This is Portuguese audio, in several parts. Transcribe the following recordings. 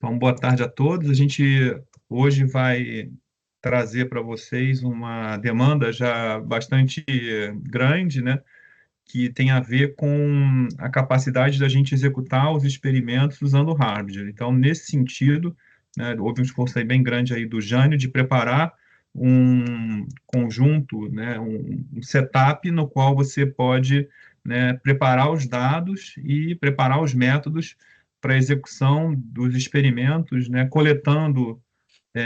Então, boa tarde a todos. A gente hoje vai trazer para vocês uma demanda já bastante grande, né, que tem a ver com a capacidade da gente executar os experimentos usando o hardware. Então, nesse sentido, né, houve um esforço aí bem grande aí do Jânio de preparar um conjunto, né, um setup no qual você pode, né, preparar os dados e preparar os métodos para a execução dos experimentos, né, coletando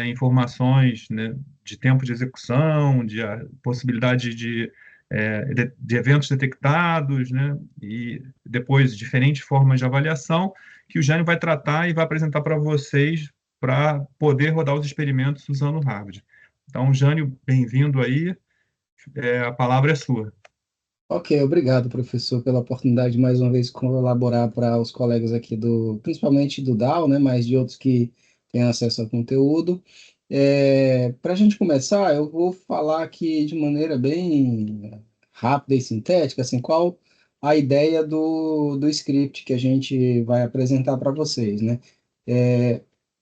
informações, né, de tempo de execução, de possibilidade de eventos detectados, né, e depois diferentes formas de avaliação que o Jânio vai tratar e vai apresentar para vocês para poder rodar os experimentos usando o Harvard. Então, Jânio, bem-vindo aí, a palavra é sua. Ok, obrigado, professor, pela oportunidade de mais uma vez colaborar para os colegas aqui principalmente do DAO, né, mas de outros que têm acesso ao conteúdo. Para a gente começar, eu vou falar aqui de maneira bem rápida e sintética, assim, qual a ideia do script que a gente vai apresentar para vocês, né? É,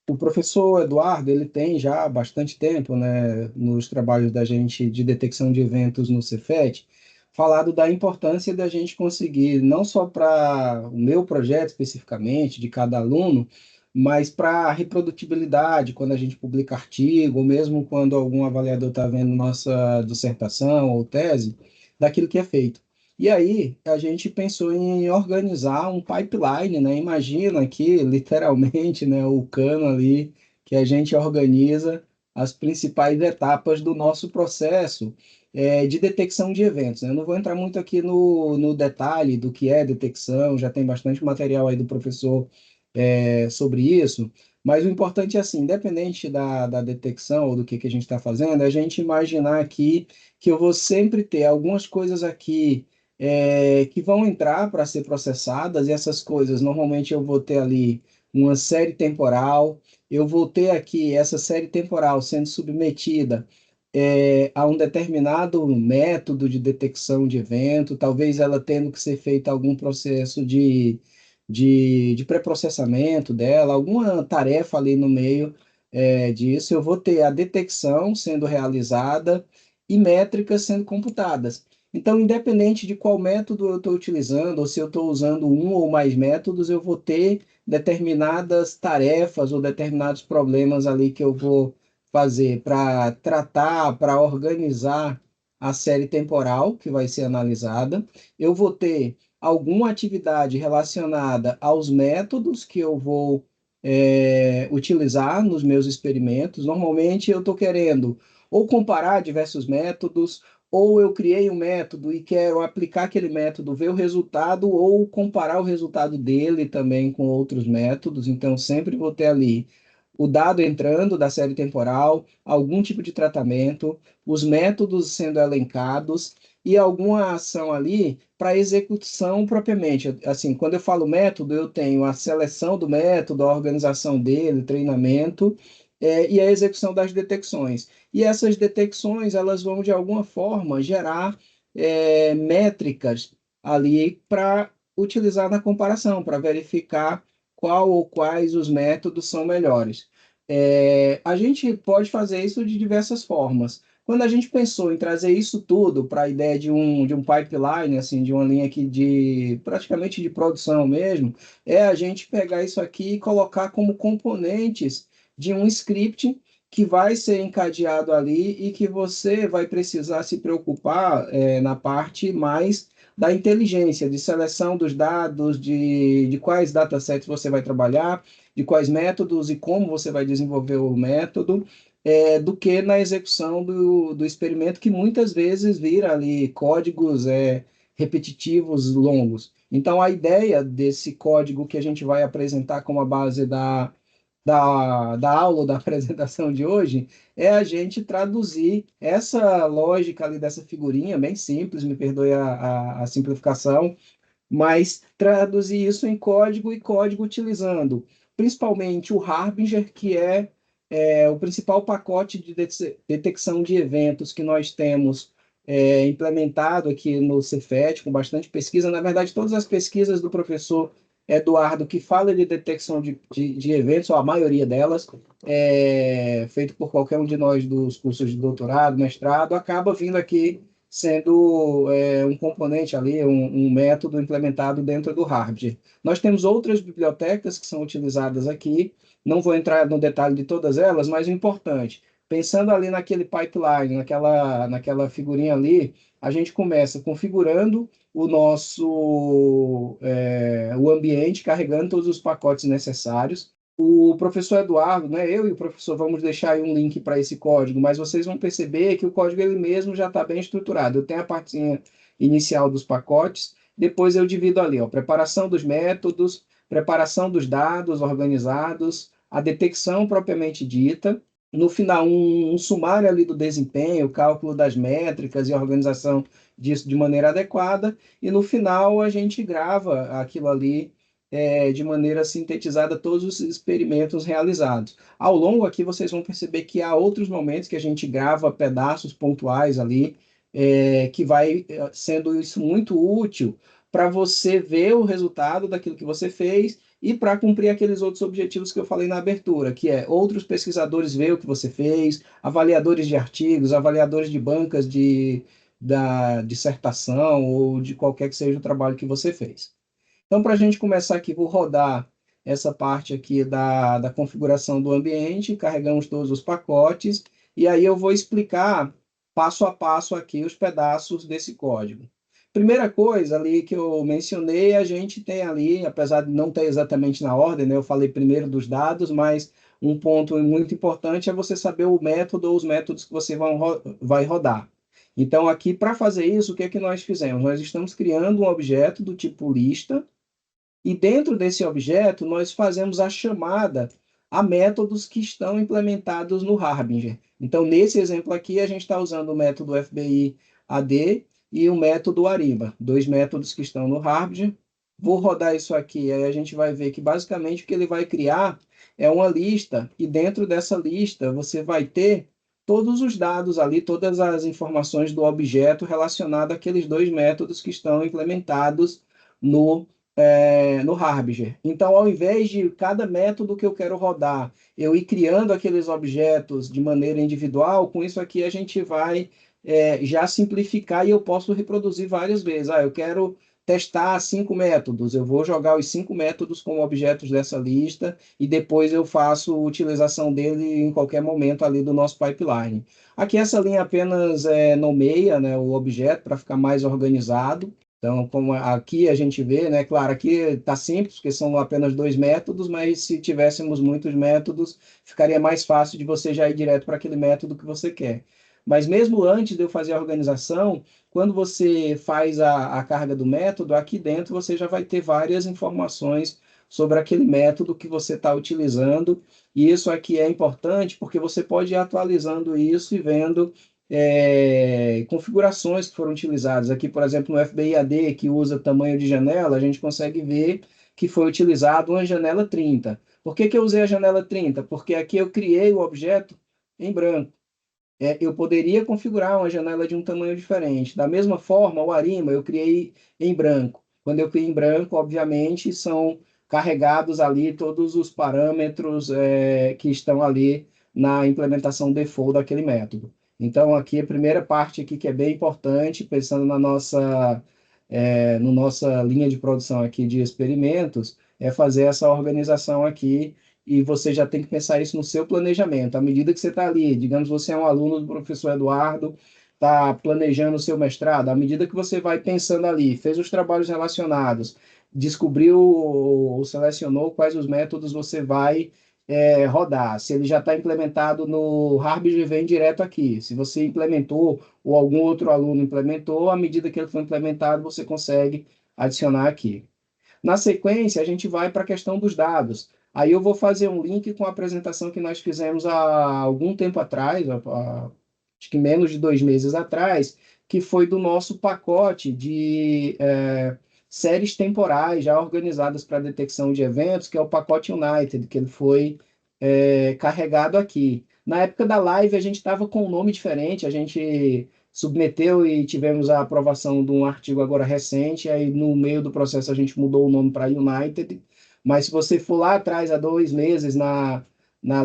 o professor Eduardo, ele tem já bastante tempo, né, nos trabalhos da gente de detecção de eventos no Cefet, falado da importância da gente conseguir, não só para o meu projeto especificamente, de cada aluno, mas para a reprodutibilidade, quando a gente publica artigo, ou mesmo quando algum avaliador está vendo nossa dissertação ou tese, daquilo que é feito. E aí, a gente pensou em organizar um pipeline, né? Imagina aqui, literalmente, né, o cano ali que a gente organiza as principais etapas do nosso processo de detecção de eventos, né? Eu não vou entrar muito aqui no detalhe do que é detecção, já tem bastante material aí do professor sobre isso, mas o importante é assim, independente da detecção ou do que a gente está fazendo, é a gente imaginar aqui que eu vou sempre ter algumas coisas aqui que vão entrar para ser processadas, e essas coisas, normalmente eu vou ter ali uma série temporal, eu vou ter aqui essa série temporal sendo submetida a um determinado método de detecção de evento, talvez ela tendo que ser feita algum processo de pré-processamento dela, alguma tarefa ali no meio disso, eu vou ter a detecção sendo realizada e métricas sendo computadas. Então, independente de qual método eu estou utilizando, ou se eu estou usando um ou mais métodos, eu vou ter determinadas tarefas ou determinados problemas ali que eu vou fazer para tratar, para organizar a série temporal que vai ser analisada. Eu vou ter alguma atividade relacionada aos métodos que eu vou utilizar nos meus experimentos. Normalmente eu estou querendo ou comparar diversos métodos, ou eu criei um método e quero aplicar aquele método, ver o resultado, ou comparar o resultado dele também com outros métodos. Então, sempre vou ter ali o dado entrando da série temporal, algum tipo de tratamento, os métodos sendo elencados e alguma ação ali para execução propriamente. Assim, quando eu falo método, eu tenho a seleção do método, a organização dele, o treinamento, e a execução das detecções. E essas detecções, elas vão, de alguma forma, gerar métricas ali para utilizar na comparação, para verificar qual ou quais os métodos são melhores. A gente pode fazer isso de diversas formas. Quando a gente pensou em trazer isso tudo para a ideia de um pipeline, assim, de uma linha aqui praticamente de produção mesmo, é a gente pegar isso aqui e colocar como componentes de um script que vai ser encadeado ali e que você vai precisar se preocupar na parte mais da inteligência, de seleção dos dados, de quais datasets você vai trabalhar, de quais métodos e como você vai desenvolver o método, do que na execução do experimento, que muitas vezes vira ali códigos repetitivos longos. Então, a ideia desse código que a gente vai apresentar como a base da aula ou da apresentação de hoje é a gente traduzir essa lógica ali dessa figurinha, bem simples, me perdoe a simplificação, mas traduzir isso em código e código utilizando principalmente o Harbinger, que é o principal pacote de detecção de eventos que nós temos implementado aqui no Cefet, com bastante pesquisa. Na verdade, todas as pesquisas do professor Eduardo, que fala de detecção de eventos, ou a maioria delas, feito por qualquer um de nós dos cursos de doutorado, mestrado, acaba vindo aqui sendo um componente ali, um método implementado dentro do hardware. Nós temos outras bibliotecas que são utilizadas aqui, não vou entrar no detalhe de todas elas, mas o importante, pensando ali naquele pipeline, naquela figurinha ali, a gente começa configurando o ambiente, carregando todos os pacotes necessários. O professor Eduardo, né, eu e o professor vamos deixar aí um link para esse código, mas vocês vão perceber que o código ele mesmo já está bem estruturado. Eu tenho a partezinha inicial dos pacotes, depois eu divido ali, ó, preparação dos métodos, preparação dos dados organizados, a detecção propriamente dita, no final um sumário ali do desempenho, cálculo das métricas e organização disso de maneira adequada, e no final a gente grava aquilo ali de maneira sintetizada todos os experimentos realizados. Ao longo aqui vocês vão perceber que há outros momentos que a gente grava pedaços pontuais ali, que vai sendo isso muito útil para você ver o resultado daquilo que você fez e para cumprir aqueles outros objetivos que eu falei na abertura, que é outros pesquisadores ver o que você fez, avaliadores de artigos, avaliadores de bancas da dissertação ou de qualquer que seja o trabalho que você fez. Então, para a gente começar aqui, vou rodar essa parte aqui da configuração do ambiente, carregamos todos os pacotes, e aí eu vou explicar passo a passo aqui os pedaços desse código. Primeira coisa ali que eu mencionei, a gente tem ali, apesar de não ter exatamente na ordem, né, eu falei primeiro dos dados, mas um ponto muito importante é você saber o método ou os métodos que você vai rodar. Então, aqui, para fazer isso, o que é que nós fizemos? Nós estamos criando um objeto do tipo lista, e dentro desse objeto, nós fazemos a chamada a métodos que estão implementados no Harbinger. Então, nesse exemplo aqui, a gente está usando o método FBI-AD e o método Ariba, dois métodos que estão no Harbinger. Vou rodar isso aqui, aí a gente vai ver que basicamente o que ele vai criar é uma lista, e dentro dessa lista você vai ter todos os dados ali, todas as informações do objeto relacionado àqueles dois métodos que estão implementados no Harbinger. Então, ao invés de cada método que eu quero rodar, eu ir criando aqueles objetos de maneira individual, com isso aqui a gente vai já simplificar e eu posso reproduzir várias vezes. Eu quero testar 5 métodos, eu vou jogar os 5 métodos como objetos dessa lista e depois eu faço utilização dele em qualquer momento ali do nosso pipeline. Aqui essa linha apenas nomeia, né, o objeto para ficar mais organizado. Então, como aqui a gente vê, né, claro, aqui está simples, porque são apenas 2 métodos, mas se tivéssemos muitos métodos, ficaria mais fácil de você já ir direto para aquele método que você quer. Mas mesmo antes de eu fazer a organização, quando você faz a carga do método, aqui dentro você já vai ter várias informações sobre aquele método que você está utilizando, e isso aqui é importante porque você pode ir atualizando isso e vendo configurações que foram utilizadas. Aqui, por exemplo, no FBI-AD, que usa tamanho de janela, a gente consegue ver que foi utilizado uma janela 30. Por que eu usei a janela 30? Porque aqui eu criei o objeto em branco. Eu poderia configurar uma janela de um tamanho diferente. Da mesma forma, o Arima eu criei em branco. Quando eu criei em branco, obviamente, são carregados ali todos os parâmetros que estão ali na implementação default daquele método. Então, aqui a primeira parte aqui que é bem importante, pensando no nossa linha de produção aqui de experimentos, é fazer essa organização aqui e você já tem que pensar isso no seu planejamento. À medida que você está ali, digamos, você é um aluno do professor Eduardo, está planejando o seu mestrado, à medida que você vai pensando ali, fez os trabalhos relacionados, descobriu ou selecionou quais os métodos você vai rodar. Se ele já está implementado no Harbinger, vem direto aqui. Se você implementou ou algum outro aluno implementou, à medida que ele for implementado, você consegue adicionar aqui. Na sequência, a gente vai para a questão dos dados. Aí eu vou fazer um link com a apresentação que nós fizemos há algum tempo atrás, acho que menos de 2 meses atrás, que foi do nosso pacote de séries temporais já organizadas para detecção de eventos, que é o pacote United, que ele foi carregado aqui. Na época da live, a gente estava com um nome diferente, a gente submeteu e tivemos a aprovação de um artigo agora recente, aí no meio do processo a gente mudou o nome para United, Mas se você for lá atrás, há 2 meses, na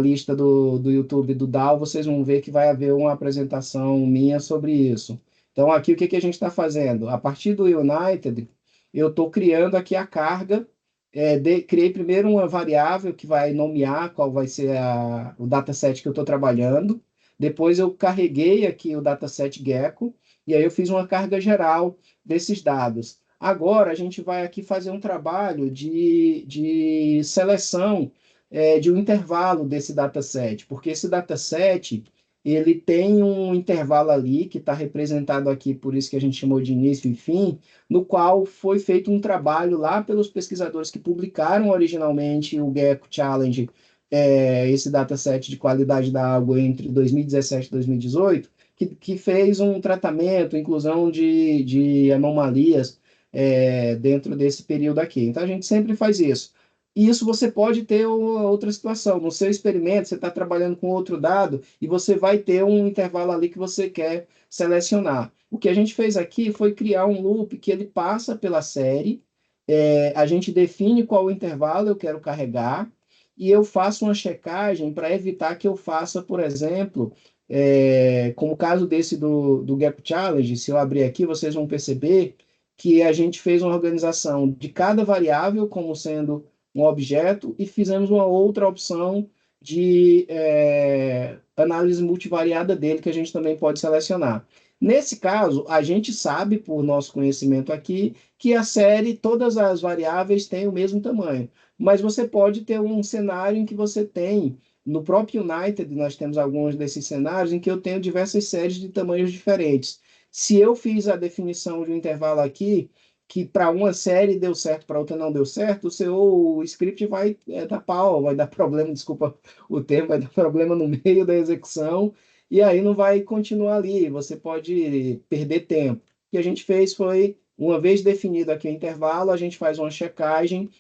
lista do YouTube do DAO, vocês vão ver que vai haver uma apresentação minha sobre isso. Então, aqui o que que a gente está fazendo? A partir do United, eu estou criando aqui a carga. Criei primeiro uma variável que vai nomear qual vai ser o dataset que eu estou trabalhando. Depois eu carreguei aqui o dataset Gecko, e aí eu fiz uma carga geral desses dados. Agora a gente vai aqui fazer um trabalho de seleção de um intervalo desse dataset, porque esse dataset ele tem um intervalo ali que está representado aqui, por isso que a gente chamou de início e fim, no qual foi feito um trabalho lá pelos pesquisadores que publicaram originalmente o Gecko Challenge, esse dataset de qualidade da água entre 2017 e 2018, que fez um tratamento, inclusão de anomalias dentro desse período aqui. Então, a gente sempre faz isso. E isso você pode ter outra situação. No seu experimento, você está trabalhando com outro dado e você vai ter um intervalo ali que você quer selecionar. O que a gente fez aqui foi criar um loop que ele passa pela série, a gente define qual o intervalo eu quero carregar, e eu faço uma checagem para evitar que eu faça, por exemplo, como o caso desse do Gap Challenge, se eu abrir aqui, vocês vão perceber que a gente fez uma organização de cada variável como sendo um objeto e fizemos uma outra opção de análise multivariada dele que a gente também pode selecionar. Nesse caso, a gente sabe, por nosso conhecimento aqui, que a série, todas as variáveis têm o mesmo tamanho. Mas você pode ter um cenário em que você tem, no próprio United, nós temos alguns desses cenários em que eu tenho diversas séries de tamanhos diferentes. Se eu fiz a definição de um intervalo aqui, que para uma série deu certo, para outra não deu certo, o seu script vai dar pau, vai dar problema, desculpa o termo, vai dar problema no meio da execução, e aí não vai continuar ali, você pode perder tempo. O que a gente fez foi, uma vez definido aqui o intervalo, a gente faz uma checagem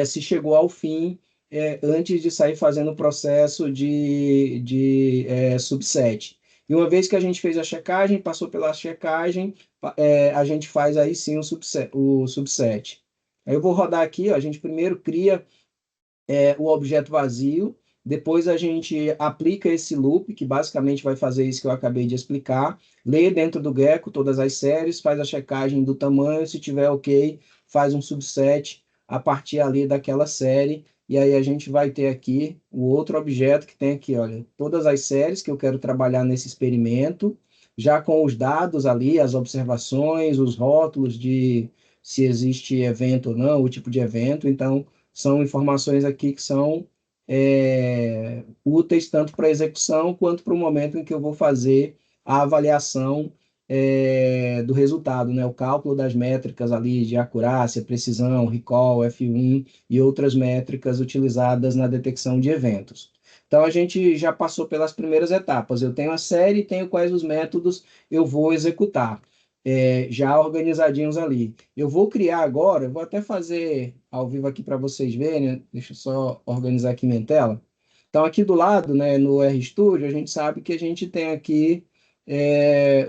se chegou ao fim antes de sair fazendo o processo de subset. E uma vez que a gente fez a checagem, passou pela checagem, a gente faz aí sim o subset. Aí eu vou rodar aqui, ó, a gente primeiro cria o objeto vazio, depois a gente aplica esse loop, que basicamente vai fazer isso que eu acabei de explicar, lê dentro do Gecko todas as séries, faz a checagem do tamanho, se tiver ok, faz um subset a partir ali daquela série, e aí a gente vai ter aqui o outro objeto que tem aqui, olha, todas as séries que eu quero trabalhar nesse experimento, já com os dados ali, as observações, os rótulos de se existe evento ou não, o tipo de evento, então são informações aqui que são úteis tanto para a execução quanto para o momento em que eu vou fazer a avaliação do resultado, né? O cálculo das métricas ali de acurácia, precisão, recall, F1 e outras métricas utilizadas na detecção de eventos. Então, a gente já passou pelas primeiras etapas. Eu tenho a série e tenho quais os métodos eu vou executar, já organizadinhos ali. Eu vou criar agora, eu vou até fazer ao vivo aqui para vocês verem, né? Deixa eu só organizar aqui minha tela. Então, aqui do lado, né, no RStudio, a gente sabe que a gente tem aqui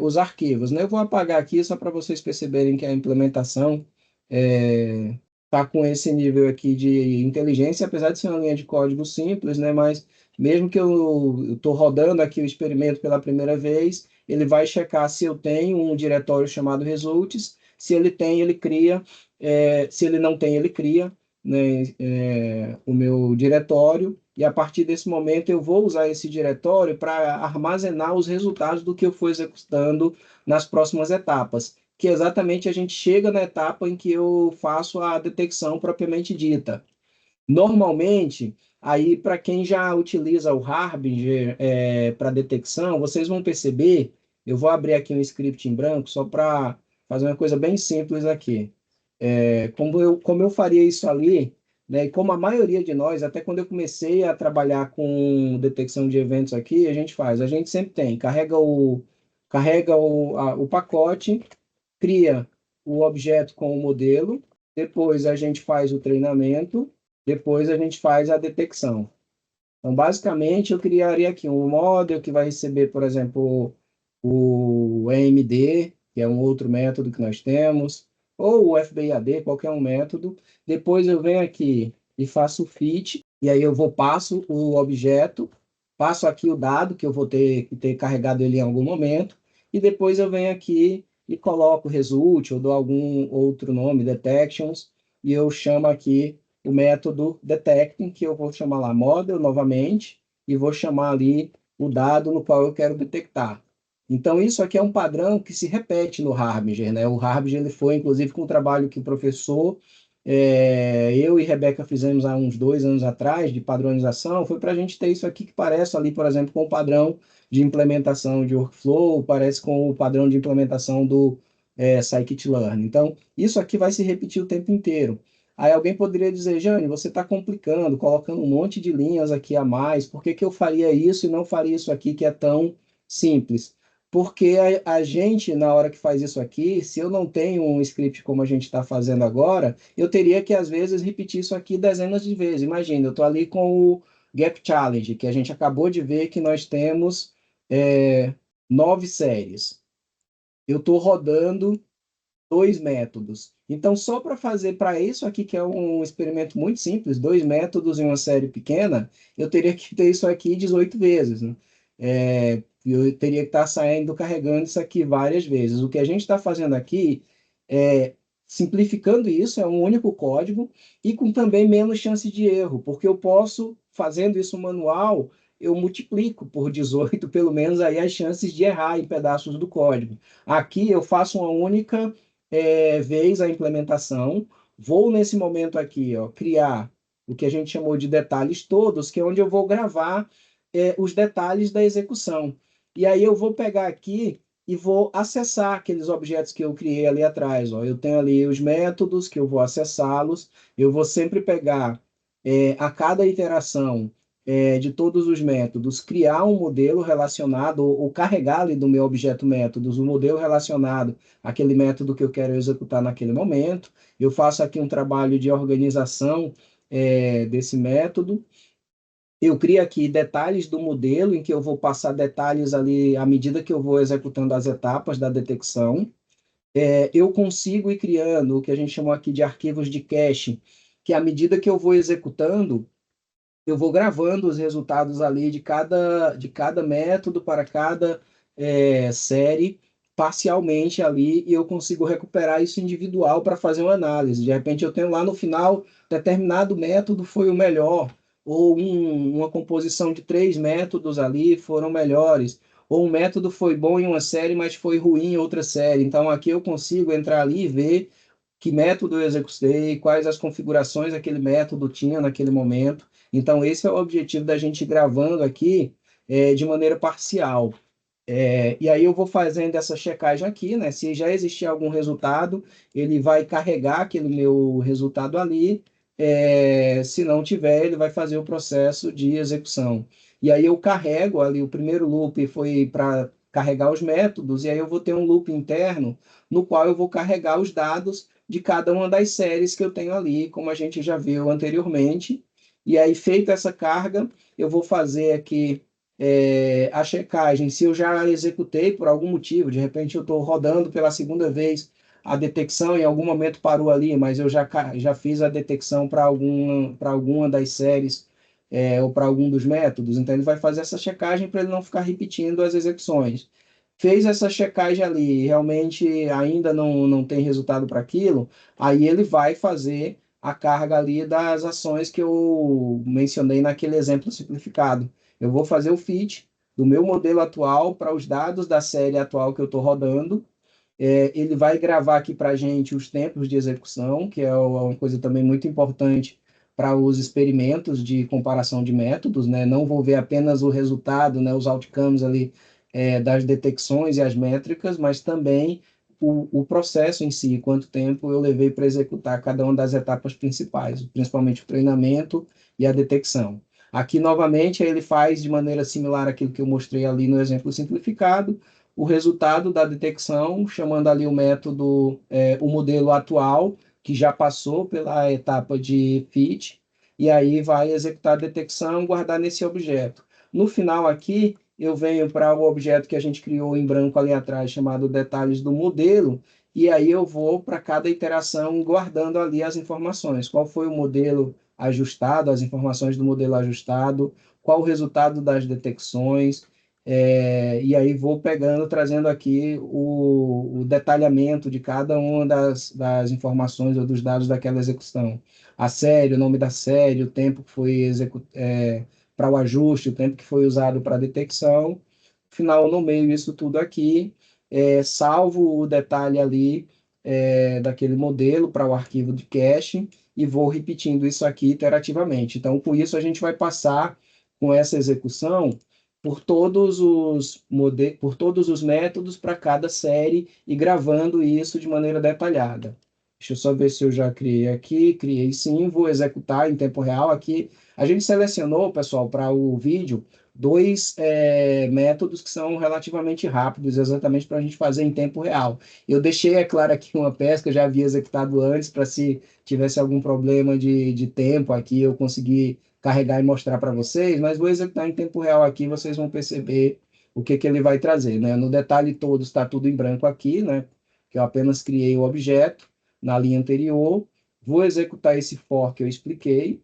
os arquivos, né? Eu vou apagar aqui só para vocês perceberem que a implementação está com esse nível aqui de inteligência, apesar de ser uma linha de código simples, né? Mas mesmo que eu estou rodando aqui o experimento pela primeira vez, ele vai checar se eu tenho um diretório chamado results, se ele tem, ele cria, se ele não tem, ele cria, né, o meu diretório, e a partir desse momento eu vou usar esse diretório para armazenar os resultados do que eu for executando nas próximas etapas, que exatamente a gente chega na etapa em que eu faço a detecção propriamente dita. Normalmente, aí para quem já utiliza o Harbinger para detecção, vocês vão perceber, eu vou abrir aqui um script em branco só para fazer uma coisa bem simples aqui. Como eu faria isso ali, né, e como a maioria de nós, até quando eu comecei a trabalhar com detecção de eventos aqui, a gente sempre tem, carrega o pacote, cria o objeto com o modelo, depois a gente faz o treinamento, depois a gente faz a detecção. Então, basicamente, eu criaria aqui um model que vai receber, por exemplo, o EMD, que é um outro método que nós temos. ou o FBIAD, qualquer um método. Depois eu venho aqui e faço o fit, e aí eu passo o objeto, passo aqui o dado, que eu vou ter que ter carregado ele em algum momento, e depois eu venho aqui e coloco result, ou dou algum outro nome, detections, e eu chamo aqui o método detecting, que eu vou chamar lá model novamente, e vou chamar ali o dado no qual eu quero detectar. Então, isso aqui é um padrão que se repete no Harbinger, né? O Harbinger ele foi, inclusive, com um trabalho que o professor, eu e Rebeca fizemos há uns 2 anos atrás, de padronização, foi para a gente ter isso aqui que parece ali, por exemplo, com o padrão de implementação de workflow, parece com o padrão de implementação do scikit-learn. Então, isso aqui vai se repetir o tempo inteiro. Aí alguém poderia dizer, Jane, você está complicando, colocando um monte de linhas aqui a mais, por que que eu faria isso e não faria isso aqui que é tão simples? Porque a gente, na hora que faz isso aqui, se eu não tenho um script como a gente está fazendo agora, eu teria que, às vezes, repetir isso aqui dezenas de vezes. Imagina, eu estou ali com o Gap Challenge, que a gente acabou de ver que nós temos 9 séries. Eu estou rodando 2 métodos. Então, só para fazer para isso aqui, que é um experimento muito simples, 2 métodos em uma série pequena, eu teria que ter isso aqui 18 vezes, né? Eu teria que estar saindo, carregando isso aqui várias vezes. O que a gente está fazendo aqui é simplificando isso, é um único código e com também menos chance de erro, porque eu posso, fazendo isso manual, eu multiplico por 18, pelo menos aí as chances de errar em pedaços do código. Aqui eu faço uma única vez a implementação, vou nesse momento aqui, ó, criar o que a gente chamou de detalhes todos, que é onde eu vou gravar os detalhes da execução. E aí eu vou pegar aqui e vou acessar aqueles objetos que eu criei ali atrás. Ó. Eu tenho ali os métodos que eu vou acessá-los, eu vou sempre pegar a cada iteração de todos os métodos, criar um modelo relacionado, ou carregar ali do meu objeto métodos, um modelo relacionado àquele método que eu quero executar naquele momento. Eu faço aqui um trabalho de organização desse método. Eu crio aqui detalhes do modelo, em que eu vou passar detalhes ali à medida que eu vou executando as etapas da detecção. Eu consigo ir criando o que a gente chamou aqui de arquivos de cache, que à medida que eu vou executando, eu vou gravando os resultados ali de cada método para cada série, parcialmente ali, e eu consigo recuperar isso individual para fazer uma análise. De repente, eu tenho lá no final, determinado método foi o melhor, ou uma composição de 3 métodos ali foram melhores, ou um método foi bom em uma série, mas foi ruim em outra série. Então, aqui eu consigo entrar ali e ver que método eu executei, quais as configurações aquele método tinha naquele momento. Então, esse é o objetivo da gente gravando aqui de maneira parcial. E aí eu vou fazendo essa checagem aqui, né? Se já existir algum resultado, ele vai carregar aquele meu resultado ali. Se não tiver, ele vai fazer o processo de execução. E aí eu carrego ali, o primeiro loop foi para carregar os métodos, e aí eu vou ter um loop interno no qual eu vou carregar os dados de cada uma das séries que eu tenho ali, como a gente já viu anteriormente. E aí, feita essa carga, eu vou fazer aqui a checagem, se eu já executei por algum motivo, de repente eu estou rodando pela segunda vez a detecção, em algum momento parou ali, mas eu já fiz a detecção para alguma das séries ou para algum dos métodos, então ele vai fazer essa checagem para ele não ficar repetindo as execuções. Fez essa checagem ali, realmente ainda não tem resultado para aquilo, aí ele vai fazer a carga ali das ações que eu mencionei naquele exemplo simplificado. Eu vou fazer o fit do meu modelo atual para os dados da série atual que eu estou rodando. Ele vai gravar aqui para a gente os tempos de execução, que é uma coisa também muito importante para os experimentos de comparação de métodos, né? Não vou ver apenas o resultado, né, os outcomes ali das detecções e as métricas, mas também o processo em si, quanto tempo eu levei para executar cada uma das etapas principais, principalmente o treinamento e a detecção. Aqui, novamente, ele faz de maneira similar àquilo que eu mostrei ali no exemplo simplificado, o resultado da detecção, chamando ali o método, o modelo atual, que já passou pela etapa de fit, e aí vai executar a detecção, guardar nesse objeto. No final aqui, eu venho para o objeto que a gente criou em branco ali atrás, chamado detalhes do modelo, e aí eu vou para cada iteração guardando ali as informações. Qual foi o modelo ajustado, as informações do modelo ajustado, qual o resultado das detecções, e aí vou pegando, trazendo aqui o detalhamento de cada uma das informações ou dos dados daquela execução. A série, o nome da série, o tempo que foi para o ajuste, o tempo que foi usado para a detecção. Final, eu nomeio isso tudo aqui, salvo o detalhe ali daquele modelo para o arquivo de cache e vou repetindo isso aqui iterativamente. Então, com isso, a gente vai passar com essa execução por todos os métodos para cada série e gravando isso de maneira detalhada. Deixa eu só ver se eu já criei aqui. Criei sim, vou executar em tempo real aqui. A gente selecionou, pessoal, para o vídeo, dois métodos que são relativamente rápidos, exatamente para a gente fazer em tempo real. Eu deixei, é claro, aqui uma pesca, já havia executado antes, para se tivesse algum problema de tempo aqui, eu conseguir carregar e mostrar para vocês, mas vou executar em tempo real aqui, vocês vão perceber o que, que ele vai trazer, né? No detalhe todo está tudo em branco aqui, né? Que eu apenas criei o objeto na linha anterior, vou executar esse for que eu expliquei,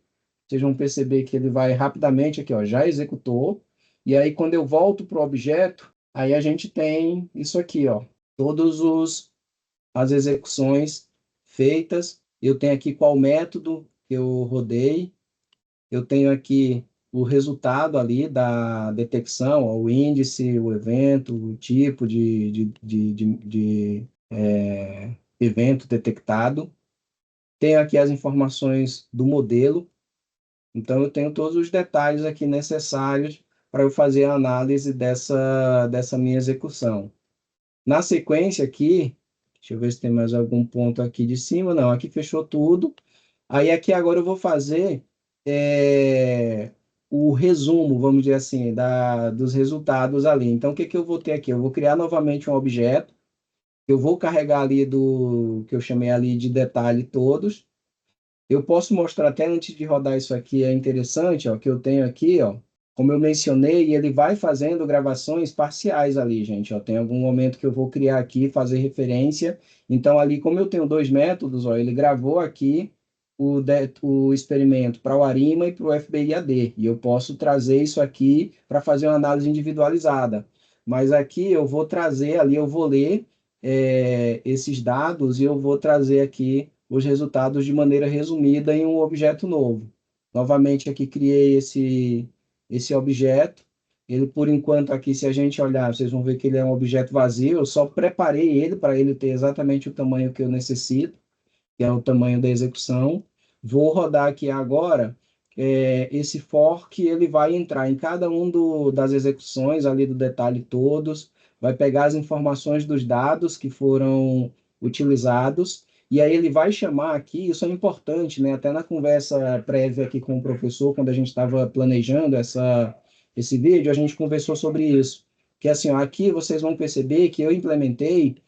vocês vão perceber que ele vai rapidamente aqui, ó, já executou, e aí quando eu volto para o objeto, aí a gente tem isso aqui, ó, todos as execuções feitas, eu tenho aqui qual método que eu rodei, eu tenho aqui o resultado ali da detecção, ó, o índice, o evento, o tipo de evento detectado. Tenho aqui as informações do modelo, então eu tenho todos os detalhes aqui necessários para eu fazer a análise dessa minha execução. Na sequência aqui, deixa eu ver se tem mais algum ponto aqui de cima. Não, aqui fechou tudo. Aí aqui agora eu vou fazer é, o resumo, vamos dizer assim, dos resultados ali. Então, o que que eu vou ter aqui? Eu vou criar novamente um objeto, eu vou carregar ali do que eu chamei ali de detalhe todos. Eu posso mostrar até antes de rodar isso aqui, é interessante, ó, que eu tenho aqui, ó, como eu mencionei, ele vai fazendo gravações parciais ali, gente, ó, tem algum momento que eu vou criar aqui, fazer referência, então ali, como eu tenho dois métodos, ó, ele gravou aqui o experimento para o ARIMA e para o FBIAD, e eu posso trazer isso aqui para fazer uma análise individualizada, mas aqui eu vou trazer ali, eu vou ler esses dados e eu vou trazer aqui os resultados de maneira resumida em um objeto novo. Novamente aqui criei esse objeto. Ele, por enquanto, aqui, se a gente olhar, vocês vão ver que ele é um objeto vazio. Eu só preparei ele para ele ter exatamente o tamanho que eu necessito, que é o tamanho da execução. Vou rodar aqui agora esse fork, ele vai entrar em cada um das execuções ali do detalhe todos, vai pegar as informações dos dados que foram utilizados, e aí ele vai chamar aqui, isso é importante, né? Até na conversa prévia aqui com o professor, quando a gente estava planejando esse vídeo, a gente conversou sobre isso. Que assim, ó, aqui vocês vão perceber que eu implementei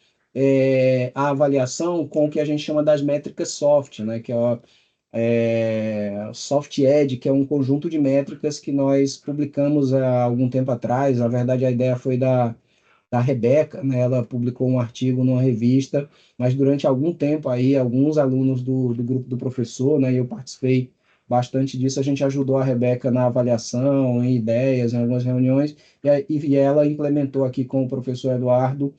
a avaliação com o que a gente chama das métricas soft, né? Que é Soft Edge, que é um conjunto de métricas que nós publicamos há algum tempo atrás. Na verdade, a ideia foi da Rebeca, né? Ela publicou um artigo numa revista, mas durante algum tempo aí, alguns alunos do grupo do professor, né? E eu participei bastante disso, a gente ajudou a Rebeca na avaliação, em ideias, em algumas reuniões, e ela implementou aqui com o professor Eduardo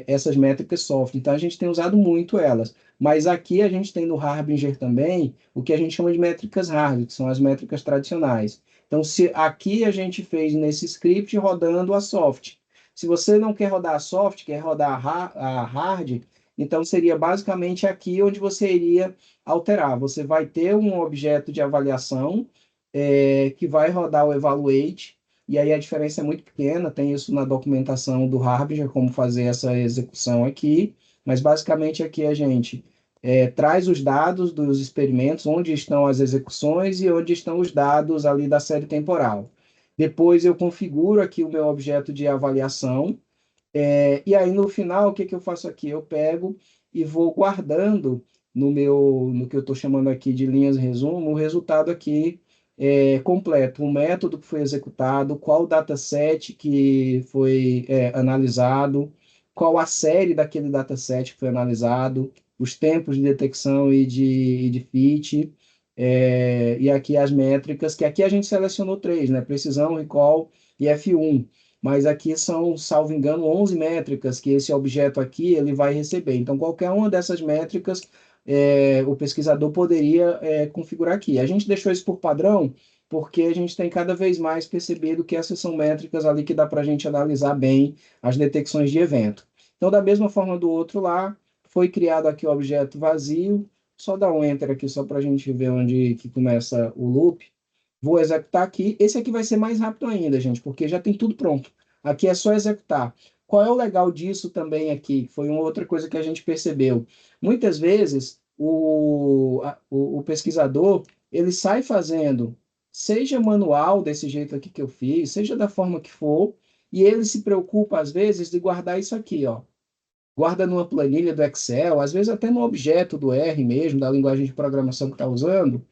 essas métricas soft. Então, a gente tem usado muito elas. Mas aqui a gente tem no Harbinger também o que a gente chama de métricas hard, que são as métricas tradicionais. Então, se aqui a gente fez nesse script rodando a soft. Se você não quer rodar a soft, quer rodar a hard, então seria basicamente aqui onde você iria alterar. Você vai ter um objeto de avaliação que vai rodar o evaluate, e aí a diferença é muito pequena, tem isso na documentação do Harbinger, como fazer essa execução aqui, mas basicamente aqui a gente traz os dados dos experimentos, onde estão as execuções e onde estão os dados ali da série temporal. Depois eu configuro aqui o meu objeto de avaliação, e aí no final, o que, que eu faço aqui? Eu pego e vou guardando no que eu estou chamando aqui de linhas resumo, o resultado aqui completo, o método que foi executado, qual dataset que foi analisado, qual a série daquele dataset que foi analisado, os tempos de detecção e de fit, e aqui as métricas, que aqui a gente selecionou três, né? Precisão, recall e F1. Mas aqui são, salvo engano, 11 métricas que esse objeto aqui ele vai receber. Então, qualquer uma dessas métricas, o pesquisador poderia configurar aqui. A gente deixou isso por padrão, porque a gente tem cada vez mais percebido que essas são métricas ali que dá para a gente analisar bem as detecções de evento. Então, da mesma forma do outro lá, foi criado aqui o objeto vazio, só dar um enter aqui só para a gente ver onde que começa o loop. Vou executar aqui. Esse aqui vai ser mais rápido ainda, gente, porque já tem tudo pronto. Aqui é só executar. Qual é o legal disso também aqui? Foi uma outra coisa que a gente percebeu. Muitas vezes o pesquisador ele sai fazendo, seja manual desse jeito aqui que eu fiz, seja da forma que for, e ele se preocupa às vezes de guardar isso aqui, ó. Guarda numa planilha do Excel, às vezes até no objeto do R mesmo, da linguagem de programação que está usando,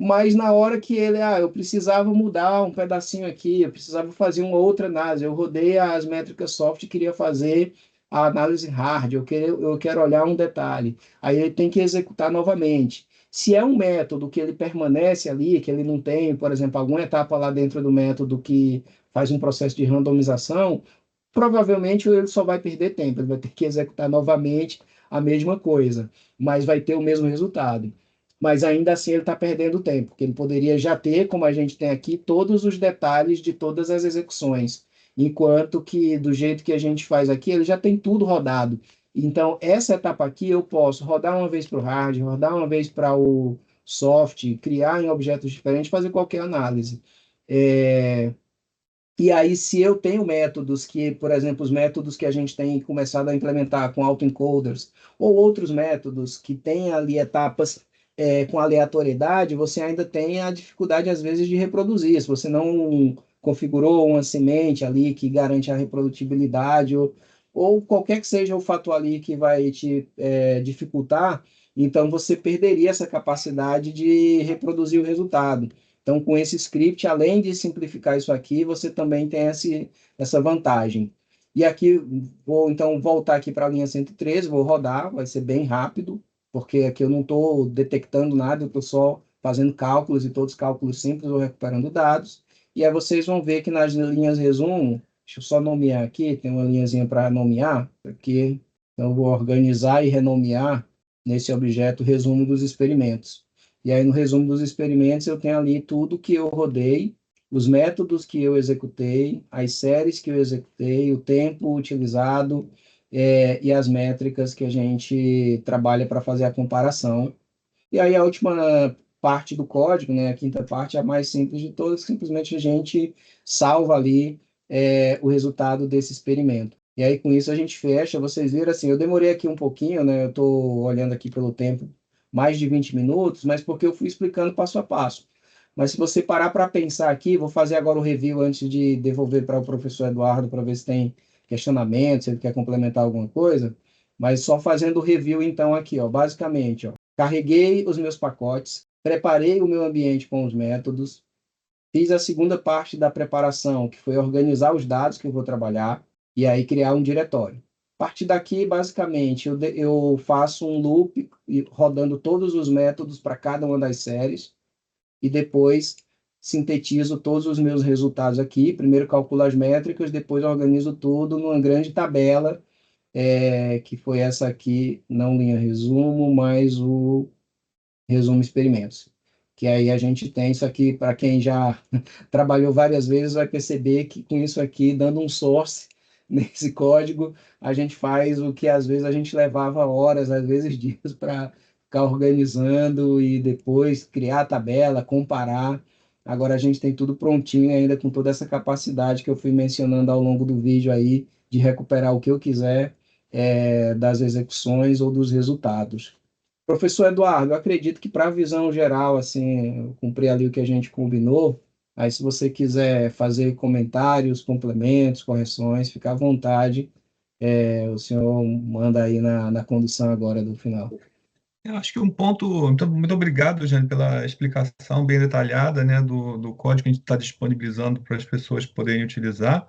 mas na hora que ele, eu precisava mudar um pedacinho aqui, eu precisava fazer uma outra análise, eu rodei as métricas soft e queria fazer a análise hard, eu quero olhar um detalhe. Aí ele tem que executar novamente. Se é um método que ele permanece ali, que ele não tem, por exemplo, alguma etapa lá dentro do método que faz um processo de randomização, provavelmente ele só vai perder tempo, ele vai ter que executar novamente a mesma coisa, mas vai ter o mesmo resultado. Mas ainda assim ele está perdendo tempo, porque ele poderia já ter, como a gente tem aqui, todos os detalhes de todas as execuções, enquanto que do jeito que a gente faz aqui, ele já tem tudo rodado. Então, essa etapa aqui eu posso rodar uma vez para o hard, rodar uma vez para o soft, criar em objetos diferentes, fazer qualquer análise. E aí, se eu tenho métodos que, por exemplo, os métodos que a gente tem começado a implementar com autoencoders, ou outros métodos que têm ali etapas com aleatoriedade, você ainda tem a dificuldade, às vezes, de reproduzir. Se você não configurou uma semente ali que garante a reprodutibilidade, ou qualquer que seja o fator ali que vai te dificultar, então você perderia essa capacidade de reproduzir o resultado. Então, com esse script, além de simplificar isso aqui, você também tem essa vantagem. E aqui, vou então voltar aqui para a linha 113, vou rodar, vai ser bem rápido, porque aqui eu não estou detectando nada, eu estou só fazendo cálculos e todos os cálculos simples, ou recuperando dados. E aí vocês vão ver que nas linhas resumo, deixa eu só nomear aqui, tem uma linhazinha para nomear, aqui, então eu vou organizar e renomear nesse objeto resumo dos experimentos. E aí, no resumo dos experimentos, eu tenho ali tudo que eu rodei, os métodos que eu executei, as séries que eu executei, o tempo utilizado, e as métricas que a gente trabalha para fazer a comparação. E aí, a última parte do código, né, a quinta parte, é a mais simples de todas, simplesmente a gente salva ali o resultado desse experimento. E aí, com isso, a gente fecha. Vocês viram, assim, eu demorei aqui um pouquinho, né, eu estou olhando aqui pelo tempo, mais de 20 minutos, mas porque eu fui explicando passo a passo. Mas se você parar para pensar aqui, vou fazer agora o review antes de devolver para o professor Eduardo para ver se tem questionamento, se ele quer complementar alguma coisa. Mas só fazendo o review então aqui, ó, basicamente, ó, carreguei os meus pacotes, preparei o meu ambiente com os métodos, fiz a segunda parte da preparação, que foi organizar os dados que eu vou trabalhar e aí criar um diretório. A partir daqui, basicamente, eu faço um loop rodando todos os métodos para cada uma das séries e depois sintetizo todos os meus resultados aqui. Primeiro calculo as métricas, depois organizo tudo numa grande tabela, que foi essa aqui, não linha resumo, mas o resumo experimentos. Que aí a gente tem isso aqui, para quem já trabalhou várias vezes, vai perceber que com isso aqui, dando um source nesse código, a gente faz o que às vezes a gente levava horas, às vezes dias, para ficar organizando e depois criar a tabela, comparar. Agora a gente tem tudo prontinho ainda com toda essa capacidade que eu fui mencionando ao longo do vídeo aí, de recuperar o que eu quiser das execuções ou dos resultados. Professor Eduardo, eu acredito que para a visão geral, assim, eu cumpri ali o que a gente combinou. Aí, se você quiser fazer comentários, complementos, correções, fica à vontade. O senhor manda aí na condução agora do final. Eu acho que um ponto, muito obrigado, Jane, pela explicação bem detalhada, né, do código que a gente está disponibilizando para as pessoas poderem utilizar.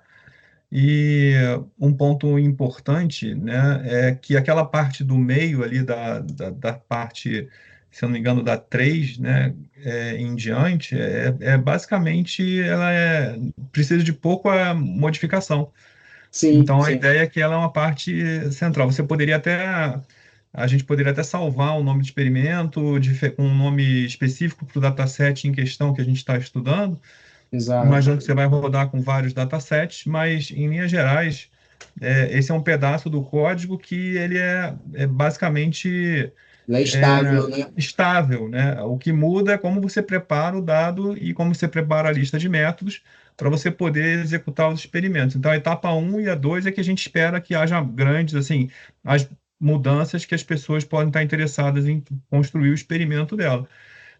E um ponto importante, né, é que aquela parte do meio ali da parte, se eu não me engano, da 3, né, em diante, basicamente precisa de pouca modificação. Sim, Então, a sim, ideia é que ela é uma parte central. A gente poderia até salvar o nome de experimento com um nome específico para o dataset em questão que a gente está estudando. exato. Imagino que você vai rodar com vários datasets, mas, em linhas gerais, esse é um pedaço do código que ele é basicamente Ela é estável, né? estável, né? O que muda é como você prepara o dado e como você prepara a lista de métodos para você poder executar os experimentos. Então, a etapa um e a 2 é que a gente espera que haja grandes, assim, as mudanças que as pessoas podem estar interessadas em construir o experimento dela.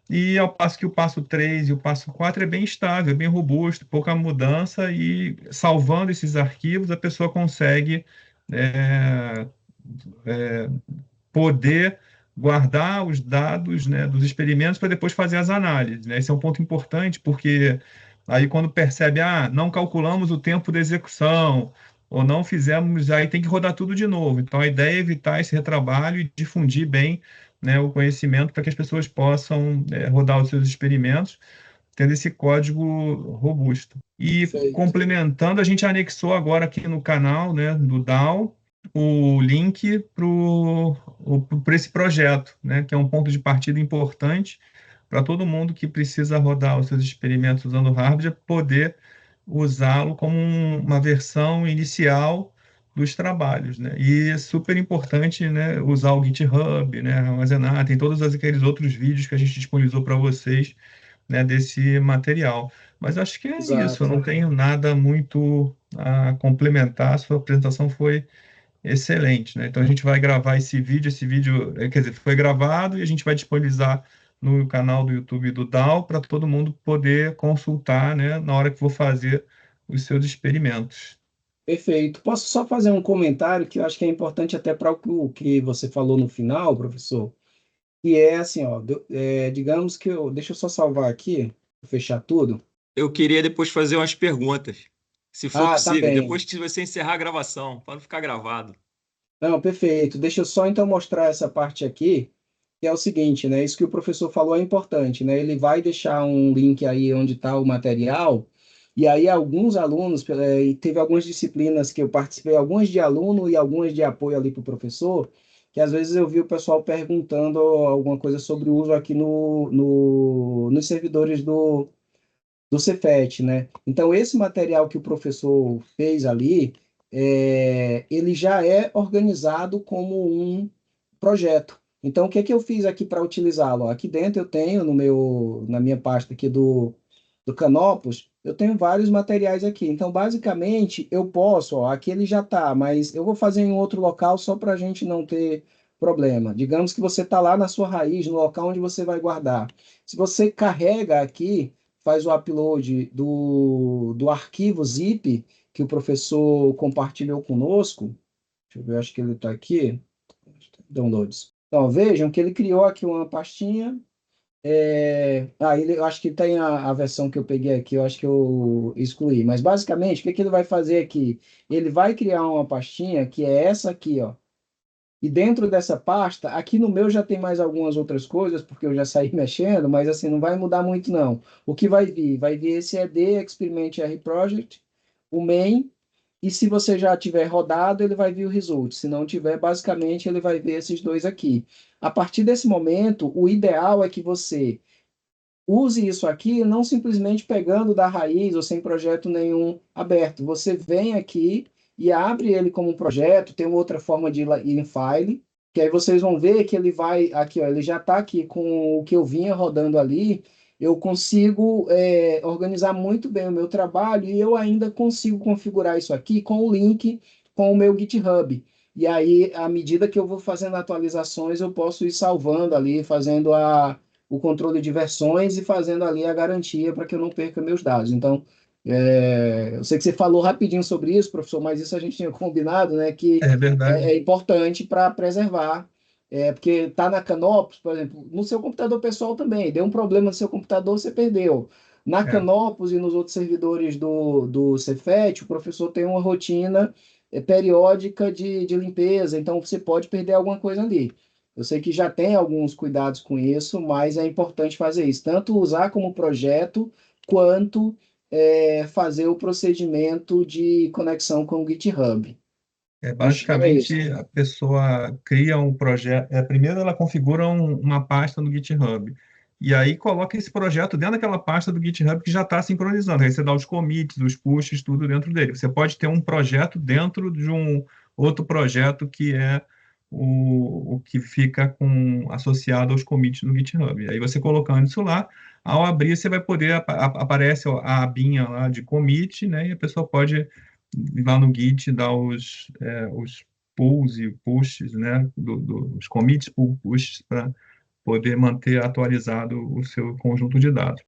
E ao passo que o passo 3 e o passo 4 é bem estável, é bem robusto, pouca mudança, e salvando esses arquivos, a pessoa consegue é, poder guardar os dados, né, dos experimentos para depois fazer as análises, né? Esse é um ponto importante, porque aí quando percebe, não calculamos o tempo da execução, ou não fizemos, aí tem que rodar tudo de novo. Então, a ideia é evitar esse retrabalho e difundir bem, né, o conhecimento para que as pessoas possam, rodar os seus experimentos, tendo esse código robusto. E Perfeito. complementando, a gente anexou agora aqui no canal, né, do DAO, o link para esse projeto, né, que é um ponto de partida importante para todo mundo que precisa rodar os seus experimentos usando o hardware, poder usá-lo como uma versão inicial dos trabalhos, né? E é super importante, né, usar o GitHub, né, armazenar, tem todos aqueles outros vídeos que a gente disponibilizou para vocês, né, desse material. Mas acho que é isso, eu Exato. não tenho nada muito a complementar, a sua apresentação foi excelente, né? Então a gente vai gravar esse vídeo, quer dizer, foi gravado e a gente vai disponibilizar no canal do YouTube do DAO para todo mundo poder consultar, né, na hora que for fazer os seus experimentos. Perfeito. Posso só fazer um comentário que eu acho que é importante até para o que você falou no final, professor? E é assim, ó, digamos que deixa eu só salvar aqui, fechar tudo. Eu queria depois fazer umas perguntas, se for Ah, tá possível, bem. depois que você encerrar a gravação, para não ficar gravado. Não, perfeito. Deixa eu só então mostrar essa parte aqui, que é o seguinte, né? Isso que o professor falou é importante, né? Ele vai deixar um link aí onde está o material, e aí alguns alunos, e teve algumas disciplinas que eu participei, algumas de aluno e algumas de apoio ali para o professor, que às vezes eu vi o pessoal perguntando alguma coisa sobre o uso aqui nos servidores do Cefet, né? Então, esse material que o professor fez ali, ele já é organizado como um projeto. Então, o que é que eu fiz aqui para utilizá-lo? Aqui dentro eu tenho na minha pasta aqui do Canopus, eu tenho vários materiais aqui. Então, basicamente, eu posso, ó, aqui ele já está, mas eu vou fazer em outro local só para a gente não ter problema. Digamos que você está lá na sua raiz, no local onde você vai guardar. Se você carrega aqui, faz o upload do arquivo zip que o professor compartilhou conosco. Deixa eu ver, acho que ele está aqui. Downloads. Então, vejam que ele criou aqui uma pastinha. Eu acho que tem a versão que eu peguei aqui, eu acho que eu excluí. Mas, basicamente, o que que ele vai fazer aqui? Ele vai criar uma pastinha que é essa aqui, ó. E dentro dessa pasta, aqui no meu já tem mais algumas outras coisas, porque eu já saí mexendo, mas assim, não vai mudar muito não. O que vai vir? Vai vir esse ED, Experiment R Project, o main, e se você já tiver rodado, ele vai vir o result. Se não tiver, basicamente, ele vai ver esses dois aqui. A partir desse momento, o ideal é que você use isso aqui não simplesmente pegando da raiz ou sem projeto nenhum aberto. Você vem aqui e abre ele como um projeto, tem outra forma de ir em file, que aí vocês vão ver que ele vai aqui, ó, ele já está aqui com o que eu vinha rodando ali. Eu consigo organizar muito bem o meu trabalho e eu ainda consigo configurar isso aqui com o link com o meu GitHub. E aí, à medida que eu vou fazendo atualizações, eu posso ir salvando ali, fazendo o controle de versões e fazendo ali a garantia para que eu não perca meus dados. Então, eu sei que você falou rapidinho sobre isso, professor, mas isso a gente tinha combinado, né, que É verdade. é importante para preservar, porque está na Canopus, por exemplo, no seu computador pessoal também, deu um problema no seu computador, você perdeu. Na É, Canopus e nos outros servidores do Cefet, o professor tem uma rotina periódica de limpeza, então você pode perder alguma coisa ali. Eu sei que já tem alguns cuidados com isso, mas é importante fazer isso, tanto usar como projeto, quanto fazer o procedimento de conexão com o GitHub. Acho que é isso. basicamente a pessoa cria um projeto. Primeiro ela configura uma pasta no GitHub. E aí coloca esse projeto dentro daquela pasta do GitHub que já está sincronizando. Aí você dá os commits, os pushes, tudo dentro dele. Você pode ter um projeto dentro de um outro projeto que é o que fica associado aos commits no GitHub. Aí você colocando isso lá, ao abrir, você vai poder, aparece a abinha lá de commit, né? E a pessoa pode ir lá no Git dar os pulls e pushes, né? Os commits, pull, pushes, para poder manter atualizado o seu conjunto de dados.